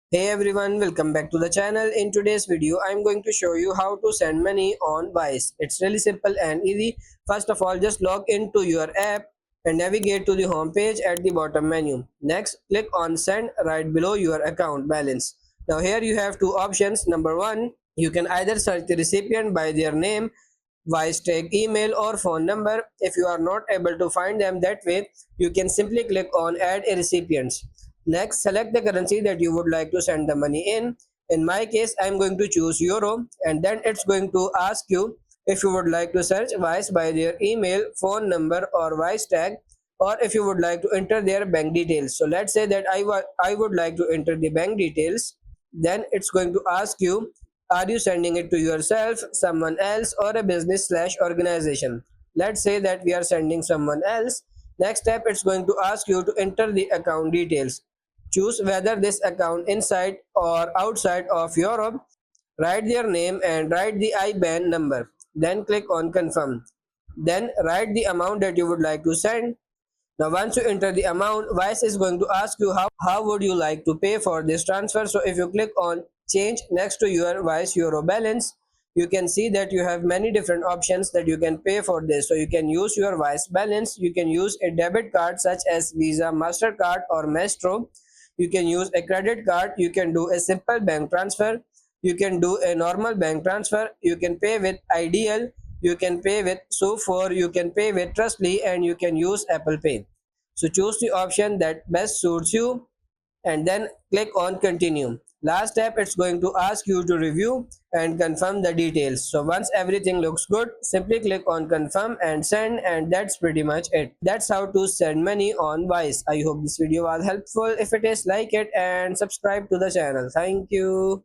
Hey everyone, welcome back to the channel. In today's video, I'm going to show you how to send money on Wise. It's really simple and easy. First of all, just log into your app and navigate to the home page at the bottom menu. Next, click on send right below your account balance. Now here you have two options. Number one, you can either search the recipient by their name, Wise tag, email or phone number. If you are not able to find them that way, you can simply click on add a recipient. Next, select the currency that you would like to send the money in. In my case, I'm going to choose Euro, and then it's going to ask you if you would like to search Wise by their email, phone number, or Wise tag, or if you would like to enter their bank details. So let's say that I would like to enter the bank details. Then it's going to ask you, are you sending it to yourself, someone else, or a business slash organization? Let's say that we are sending someone else. Next step, it's going to ask you to enter the account details. Choose whether this account inside or outside of Europe. Write their name and write the IBAN number. Then click on confirm. Then write the amount that you would like to send. Now once you enter the amount, Wise is going to ask you how would you like to pay for this transfer. So if you click on change next to your Wise Euro balance, you can see that you have many different options that you can pay for this. So you can use your Wise balance, you can use a debit card such as Visa, MasterCard or Maestro. You can use a credit card, you can do a simple bank transfer, you can do a normal bank transfer, you can pay with Ideal, you can pay with So4, you can pay with Trustly, and you can use Apple Pay. So choose the option that best suits you and then click on continue. Last step, it's going to ask you to review and confirm the details. So once everything looks good, simply click on confirm and send, and that's pretty much it. That's how to send money on Wise. I hope this video was helpful. If it is, like it and subscribe to the channel. Thank you.